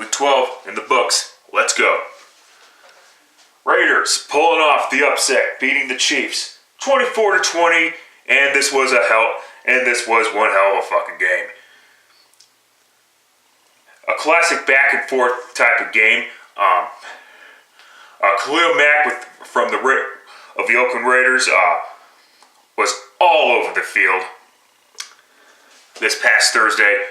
Week 12 in the books. Let's go. Raiders pulling off the upset, beating the Chiefs 24-20, and this was one hell of a fucking game. A classic back and forth type of game. Khalil Mack from the Oakland Raiders was all over the field this past Thursday.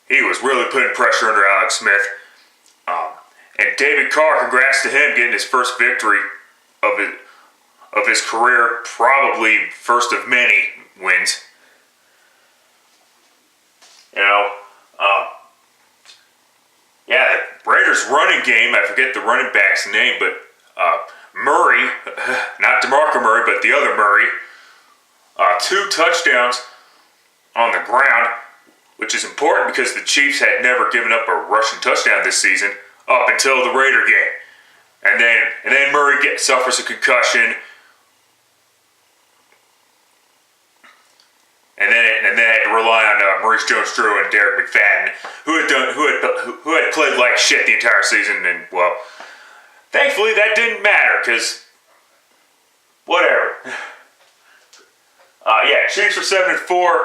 He was really putting pressure under Alex Smith. And David Carr, congrats to him getting his first victory of his career, probably first of many wins. The Raiders running game, I forget the running back's name, but Murray, not DeMarco Murray, but the other Murray, 2 touchdowns on the ground, which is important because the Chiefs had never given up a rushing touchdown this season up until the Raider game. And then Murray suffers a concussion. And then had to rely on Maurice Jones-Drew and Derek McFadden, who had played like shit the entire season. And well, thankfully that didn't matter because whatever. Chiefs were 7-4,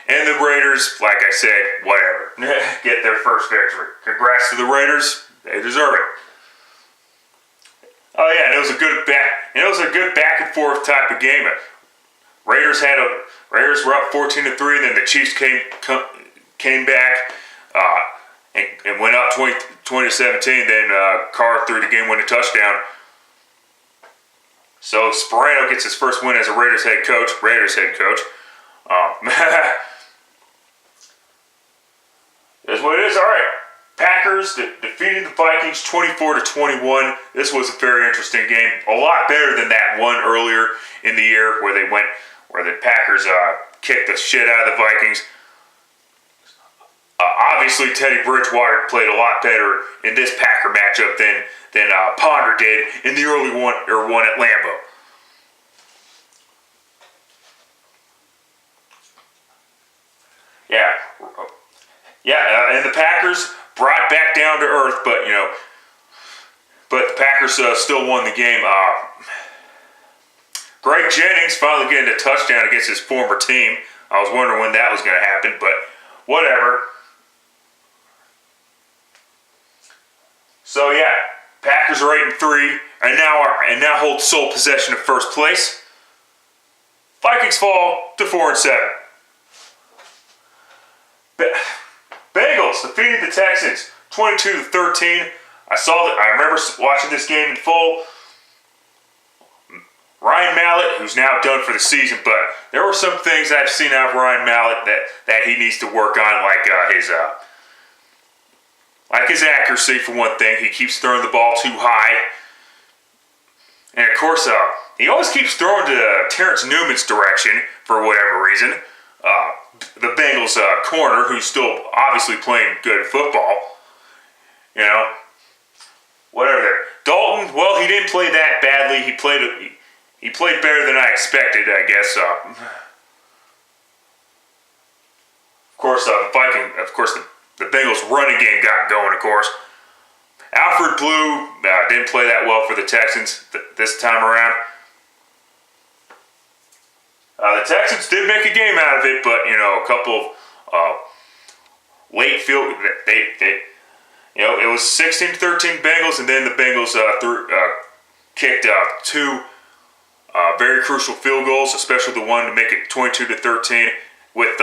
and the Raiders, like I said, whatever, get their first victory. Congrats to the Raiders; they deserve it. Oh yeah, and it was a good back and forth type of game. Raiders were up 14-3, then the Chiefs came back and went up 20-17. Then Carr threw the game-winning touchdown. So Sparano gets his first win as a Raiders head coach. That's what it is. All right, Packers defeating the Vikings 24-21. This was a very interesting game. A lot better than that one earlier in the year where the Packers kicked the shit out of the Vikings. Obviously, Teddy Bridgewater played a lot better in this Packer matchup than Ponder did in the early one at Lambeau. And the Packers brought back down to earth, but the Packers still won the game. Greg Jennings finally getting a touchdown against his former team. I was wondering when that was going to happen, but whatever. So Packers are 8-3 and now hold sole possession of first place. Vikings fall to 4-7. Bengals defeating the Texans 22-13. I remember watching this game in full. Ryan Mallett, who's now done for the season, but there were some things I've seen out of Ryan Mallett that he needs to work on, like his accuracy for one thing. He keeps throwing the ball too high, and of course, he always keeps throwing to Terrence Newman's direction for whatever reason. The Bengals corner, who's still obviously playing good football. Whatever. Dalton, well, he didn't play that badly. He played better than I expected, I guess. The Bengals running game got going, of course. Alfred Blue didn't play that well for the Texans this time around. The Texans did make a game out of it, but a couple of late field. It was 16-13 Bengals, and then the Bengals kicked 2 very crucial field goals, especially the one to make it 22-13 with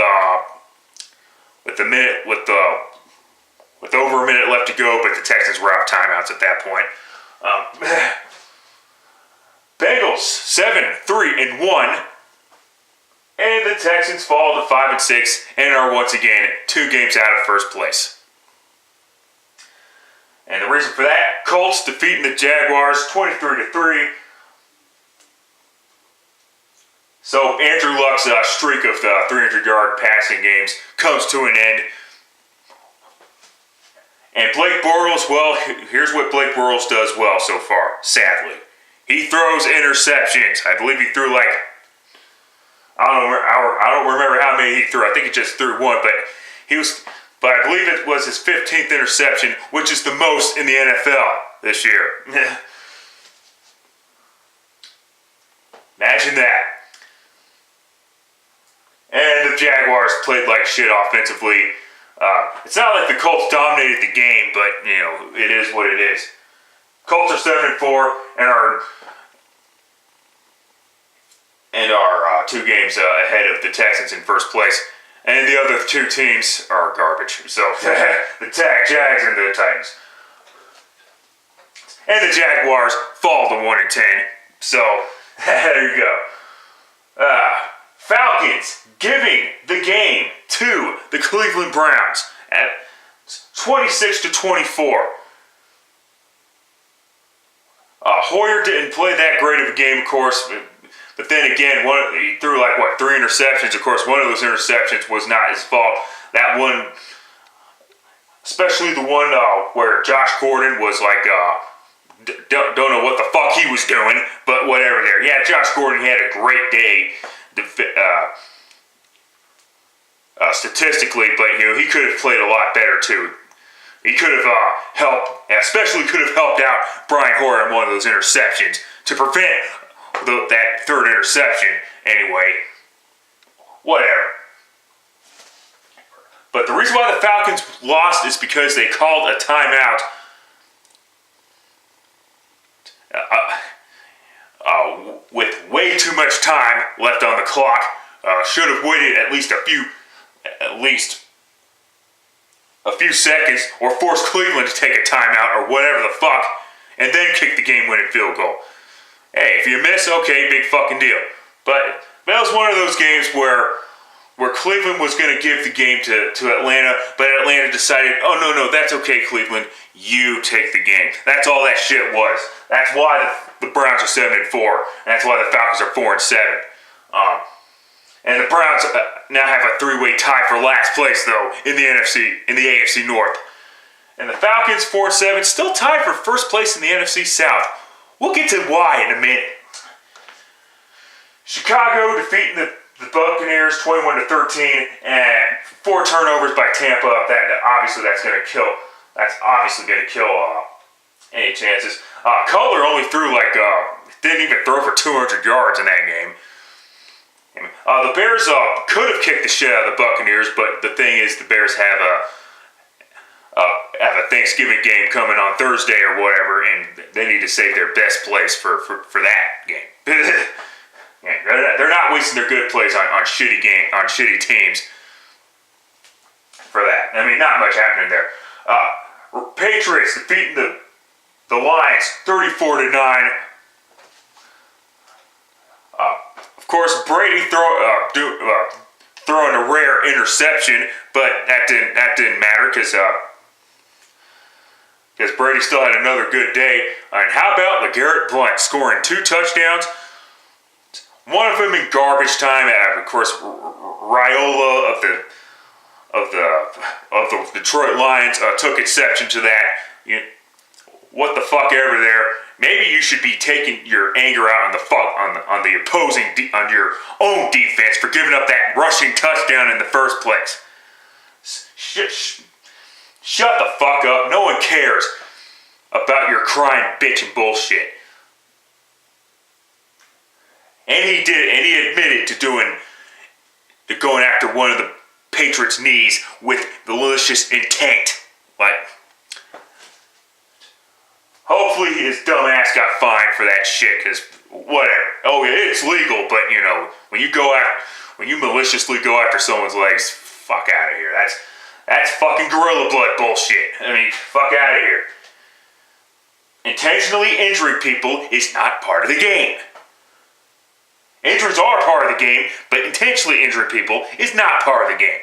over a minute left to go, but the Texans were out of timeouts at that point. Bengals 7-3-1. And the Texans fall to 5-6 and are once again 2 games out of first place. And the reason for that, Colts defeating the Jaguars 23-3. So Andrew Luck's streak of 300-yard passing games comes to an end. And Blake Bortles, well, here's what Blake Bortles does well so far, sadly. He throws interceptions. I believe he threw I don't remember how many he threw. I think he just threw 1, but but I believe it was his 15th interception, which is the most in the NFL this year. Imagine that. And the Jaguars played like shit offensively. It's not like the Colts dominated the game, but, you know, it is what it is. Colts are 7-4 and are 2 games ahead of the Texans in first place. And the other 2 teams are garbage. So, the Jags and the Titans. And the Jaguars fall to 1-10. So, there you go. Falcons giving the game to the Cleveland Browns at 26-24. Hoyer didn't play that great of a game, of course, but then again, he threw 3 interceptions. Of course, one of those interceptions was not his fault. That one, especially the one where Josh Gordon was don't know what the fuck he was doing, but whatever there. Yeah, Josh Gordon had a great day statistically, but you know, he could have played a lot better too. He could have especially could have helped out Brian Hoyer on one of those interceptions to prevent that 3rd interception. Anyway, whatever. But the reason why the Falcons lost is because they called a timeout with way too much time left on the clock. Should have waited at least a few seconds, or forced Cleveland to take a timeout or whatever the fuck, and then kick the game-winning field goal. Hey, if you miss, okay, big fucking deal. But that was one of those games where Cleveland was going to give the game to Atlanta, but Atlanta decided, oh, no, that's okay, Cleveland. You take the game. That's all that shit was. That's why the Browns are 7-4, and that's why the Falcons are 4-7. And the Browns now have a 3-way tie for last place, though, in the AFC North. And the Falcons, 4-7, still tied for first place in the NFC South. We'll get to why in a minute. Chicago defeating the Buccaneers 21-13, and 4 turnovers by Tampa. That's obviously going to kill any chances. Cutler only threw didn't even throw for 200 yards in that game. The Bears could have kicked the shit out of the Buccaneers, but the thing is, the Bears have a Thanksgiving game coming on Thursday or whatever, and they need to save their best plays for that game. They're not wasting their good plays on shitty teams for that. I mean, not much happening there. Patriots defeating the Lions 34-9. Of course, Brady throwing a rare interception, but that didn't matter because Brady still had another good day. And how about LeGarrette Blount scoring 2 touchdowns? One of them in garbage time. Of course, Raiola of the Detroit Lions took exception to that. What the fuck ever there. Maybe you should be taking your anger out on the opposing on your own defense for giving up that rushing touchdown in the first place. Shut the fuck up. No one cares about your crying bitch and bullshit. And he admitted to going after one of the Patriots' knees with malicious intent. Hopefully his dumb ass got fined for that shit, because whatever. Oh yeah, it's legal, but you know, when you maliciously go after someone's legs, fuck out of here. That's fucking gorilla blood bullshit. I mean, fuck out of here. Intentionally injuring people is not part of the game. Injuries are part of the game, but intentionally injuring people is not part of the game.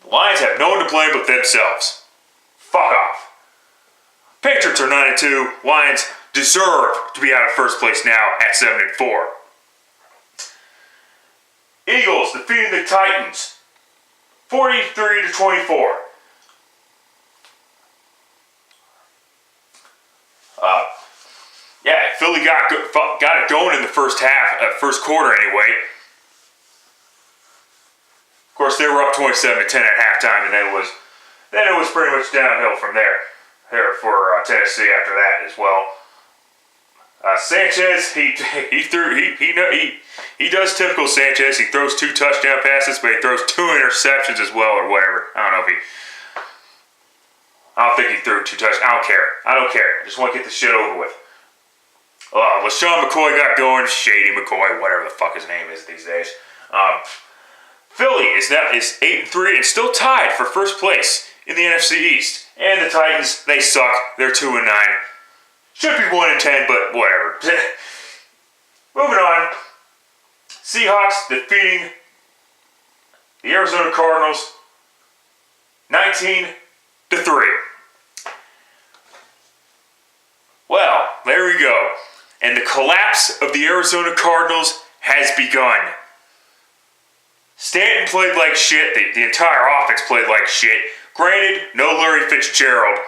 The Lions have no one to blame but themselves. Fuck off. Patriots are 9-2. Lions deserve to be out of first place now at 7-4. Eagles defeating the Titans 43-24. Philly got it going in the first half, first quarter anyway. Of course, they were up 27-10 at halftime, and then it was pretty much downhill from there for Tennessee after that as well. Sanchez, he does typical Sanchez. He throws 2 touchdown passes, but he throws 2 interceptions as well, or whatever. I don't think he threw 2 touchdowns. I don't care. I just want to get the shit over with. LaShawn McCoy got going. Shady McCoy, whatever the fuck his name is these days. Philly is 8-3 and still tied for first place in the NFC East. And the Titans, they suck. They're 2-9. Should be 1-10, but whatever. Moving on. Seahawks defeating the Arizona Cardinals 19-3. Well, there we go. And the collapse of the Arizona Cardinals has begun. Stanton played like shit. The entire offense played like shit. Granted, no Larry Fitzgerald.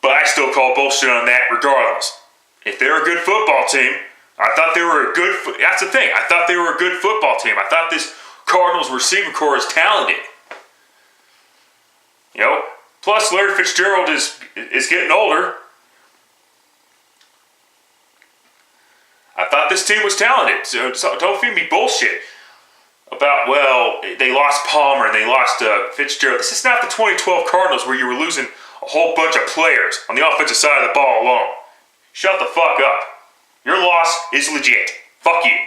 But I still call bullshit on that regardless. If they're a good football team, that's the thing. I thought they were a good football team. I thought this Cardinals receiving core is talented. Plus Larry Fitzgerald is getting older. I thought this team was talented. So don't feed me bullshit about, they lost Palmer and they lost Fitzgerald. This is not the 2012 Cardinals where you were losing a whole bunch of players on the offensive side of the ball alone. Shut the fuck up. Your loss is legit. Fuck you.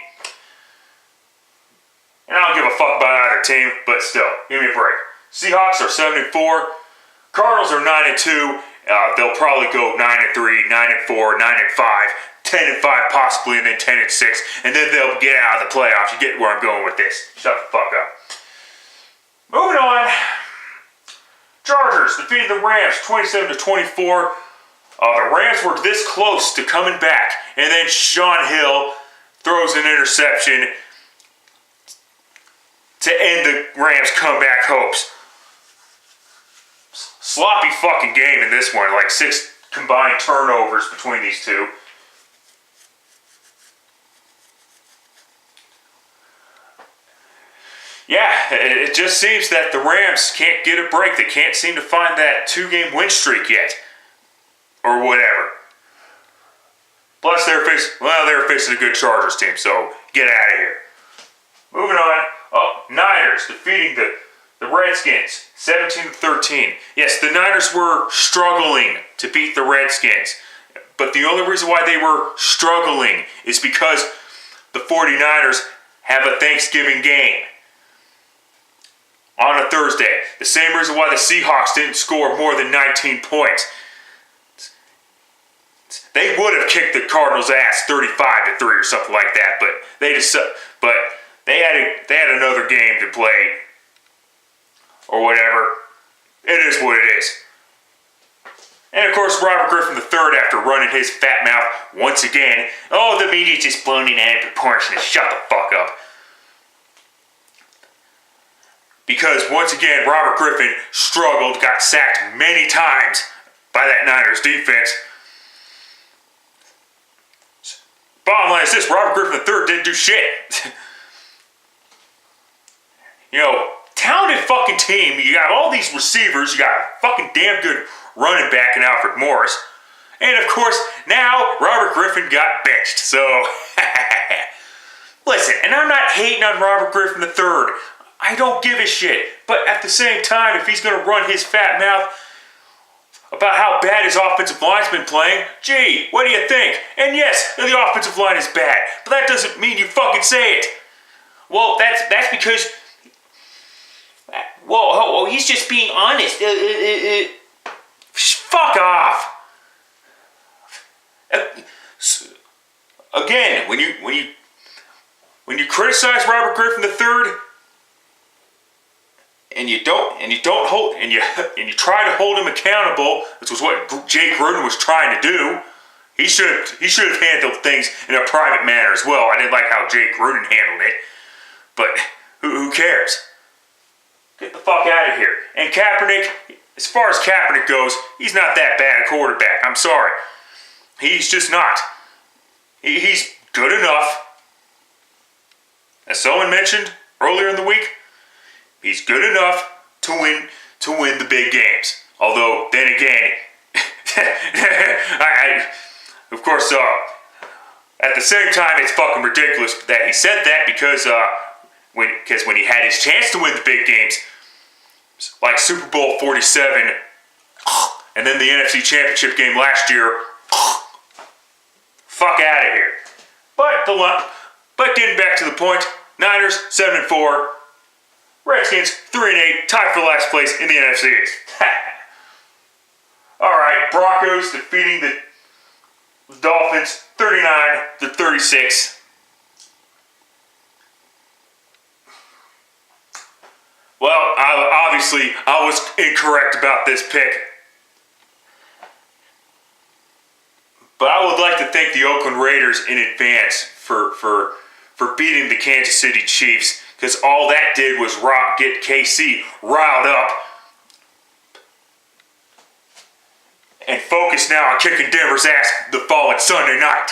And I don't give a fuck about either team, but still, give me a break. Seahawks are 7-4. Cardinals are 9-2. They'll probably go 9-3, 9-4, 9-5, 10-5 possibly, and then 10-6. And then they'll get out of the playoffs. You get where I'm going with this. Shut the fuck up. Moving on. Chargers defeating the Rams 27-24. The Rams were this close to coming back, and then Sean Hill throws an interception to end the Rams' comeback hopes. Sloppy fucking game in this one, like 6 combined turnovers between these two. Yeah, it just seems that the Rams can't get a break. They can't seem to find that 2-game win streak yet. Or whatever. Plus, they're facing a good Chargers team, so get out of here. Moving on. Niners defeating the Redskins 17-13. Yes, the Niners were struggling to beat the Redskins. But the only reason why they were struggling is because the 49ers have a Thanksgiving game on a Thursday. The same reason why the Seahawks didn't score more than 19 points. They would have kicked the Cardinals' ass 35-3 or something like that, but they had another game to play or whatever. It is what it is. And of course, Robert Griffin III, after running his fat mouth once again, the media's just blown in out of proportion. Shut the fuck up. Because once again, Robert Griffin struggled, got sacked many times by that Niners defense. Bottom line is this, Robert Griffin III didn't do shit. Talented fucking team. You got all these receivers. You got a fucking damn good running back in Alfred Morris. And of course, now Robert Griffin got benched. So, listen, and I'm not hating on Robert Griffin III. I don't give a shit. But at the same time, if he's going to run his fat mouth about how bad his offensive line's been playing, gee, what do you think? And yes, the offensive line is bad, but that doesn't mean you fucking say it. Well, that's because, he's just being honest. Fuck off. Again, when you criticize Robert Griffin III, and you try to hold him accountable, which was what Jay Gruden was trying to do. He should have handled things in a private manner as well. I didn't like how Jay Gruden handled it, but who cares? Get the fuck out of here. And Kaepernick, as far as Kaepernick goes, he's not that bad a quarterback. I'm sorry, he's just not. He's good enough as someone mentioned earlier in the week, he's good enough to win the big games. Although, then again, of course, at the same time, it's fucking ridiculous that he said that because when he had his chance to win the big games, like Super Bowl 47, and then the NFC Championship game last year, fuck out of here. But getting back to the point, Niners 7-4, Redskins 3-8, tied for last place in the NFC East. All right, Broncos defeating the Dolphins 39-36. Well, obviously, I was incorrect about this pick. But I would like to thank the Oakland Raiders in advance for beating the Kansas City Chiefs, because all that did was get KC riled up and focus now on kicking Denver's ass the following Sunday night.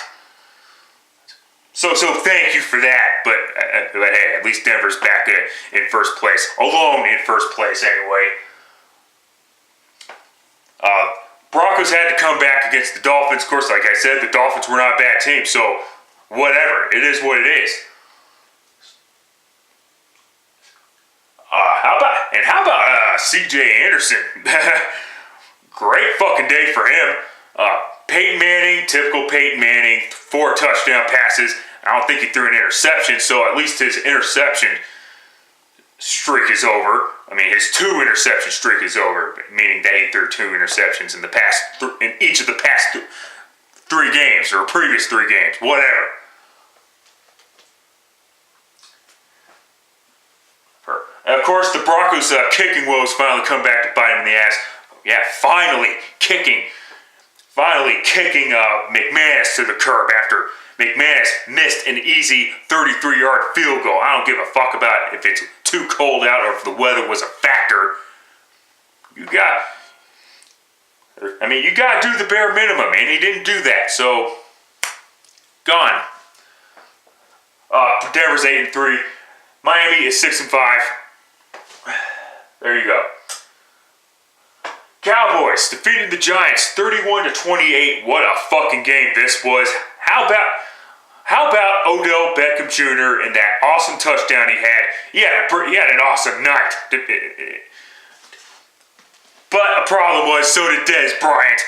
So thank you for that, but hey, at least Denver's back in first place. Alone in first place, anyway. Broncos had to come back against the Dolphins. Of course, like I said, the Dolphins were not a bad team, so whatever. It is what it is. How about C.J. Anderson? Great fucking day for him. Peyton Manning, typical Peyton Manning, 4 touchdown passes. I don't think he threw an interception, so at least his interception streak is over. I mean, his 2 interception streak is over, meaning that he threw 2 interceptions in each of the past 3 games, or previous 3 games, whatever. And of course, the Broncos' kicking woes finally come back to bite him in the ass. Yeah, finally kicking McManus to the curb after McManus missed an easy 33-yard field goal. I don't give a fuck about if it's too cold out or if the weather was a factor. You got to do the bare minimum, and he didn't do that, so gone. Denver's 8-3. Miami is 6-5. There you go. Cowboys defeated the Giants 31-28. What a fucking game this was. How about Odell Beckham Jr. and that awesome touchdown he had? He had an awesome night. But a problem was, so did Dez Bryant,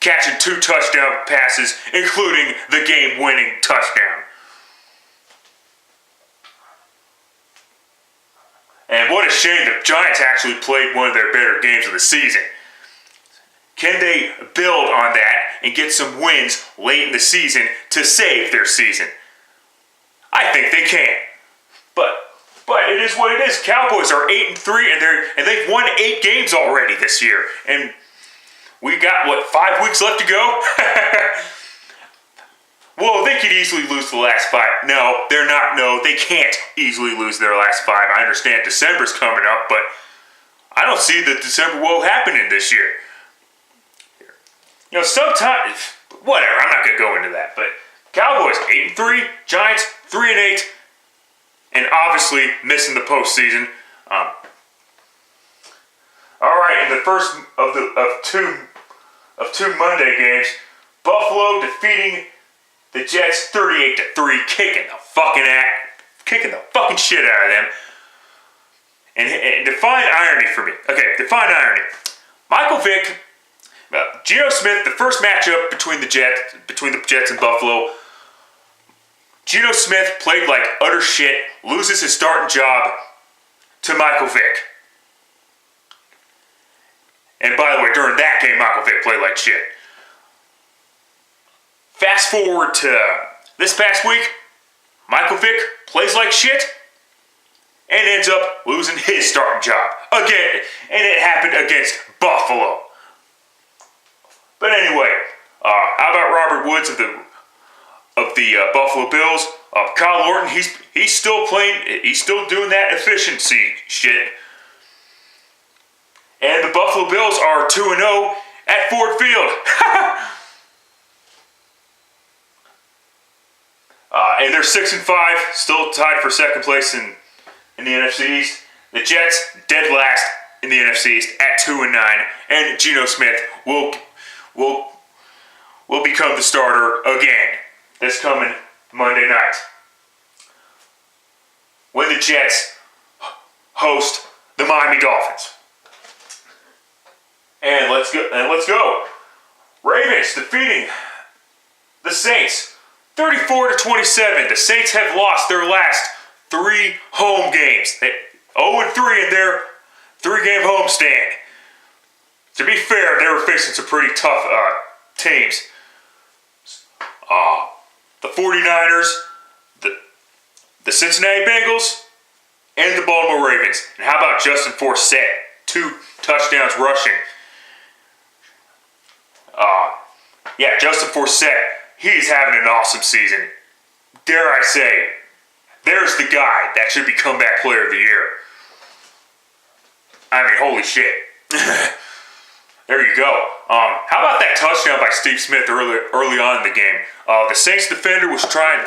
catching 2 touchdown passes, including the game-winning touchdown. And what a shame the Giants actually played one of their better games of the season. Can they build on that and get some wins late in the season to save their season? I think they can. But it is what it is. Cowboys are 8-3 and they've won 8 games already this year. And we got 5 weeks left to go? Well, they could easily lose the last 5. No, they're not. No, they can't easily lose their last 5. I understand December's coming up, but I don't see the December woe happening this year. You know, sometimes, whatever, I'm not going to go into that, but Cowboys 8-3, Giants 3-8, and obviously missing the postseason. All right, in the first of two Monday games, Buffalo defeating the Jets 38-3, kicking the fucking shit out of them. And define irony for me. Okay, define irony. Michael Vick, Geno Smith, the first matchup between the Jets and Buffalo. Geno Smith played like utter shit, loses his starting job to Michael Vick. And by the way, during that game, Michael Vick played like shit. Fast forward to this past week, Michael Vick plays like shit and ends up losing his starting job again, and it happened against Buffalo. But anyway, how about Robert Woods of the Buffalo Bills? Kyle Orton, he's still playing. He's still doing that efficiency shit. And the Buffalo Bills are 2-0 at Ford Field. And they're 6-5, still tied for second place in the NFC East. The Jets dead last in the NFC East at 2-9, and Geno Smith will become the starter again this coming Monday night when the Jets host the Miami Dolphins. And let's go. Ravens defeating the Saints 34-27. The Saints have lost their last 3 home games. 0-3 in their 3-game homestand. To be fair, they were facing some pretty tough teams. The 49ers, the Cincinnati Bengals, and the Baltimore Ravens. And how about Justin Forsett? 2 touchdowns rushing. Justin Forsett, he's having an awesome season. Dare I say, there's the guy that should be comeback player of the year. I mean, holy shit. There you go. How about that touchdown by Steve Smith early on in the game? The Saints defender was trying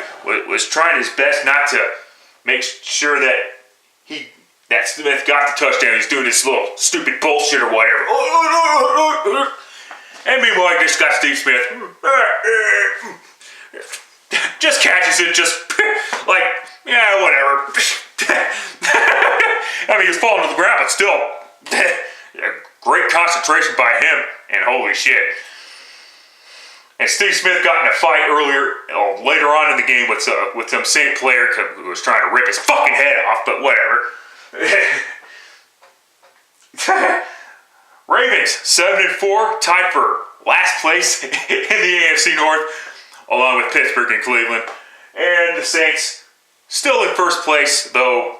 his best not to make sure that Smith got the touchdown. He's doing this little stupid bullshit or whatever. And meanwhile, he just got Steve Smith. Just catches it, just like, yeah, whatever. I mean, he was falling to the ground, but still, great concentration by him, and holy shit. And Steve Smith got in a fight later on in the game with some Saint player who was trying to rip his fucking head off, but whatever. Ravens 7-4, tied for last place in the AFC North, along with Pittsburgh and Cleveland. And the Saints still in first place, though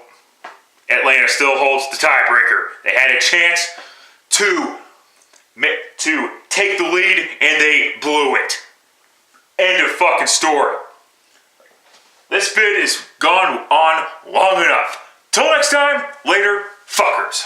Atlanta still holds the tiebreaker. They had a chance to take the lead, and they blew it. End of fucking story. This vid is gone on long enough. Till next time, later, fuckers.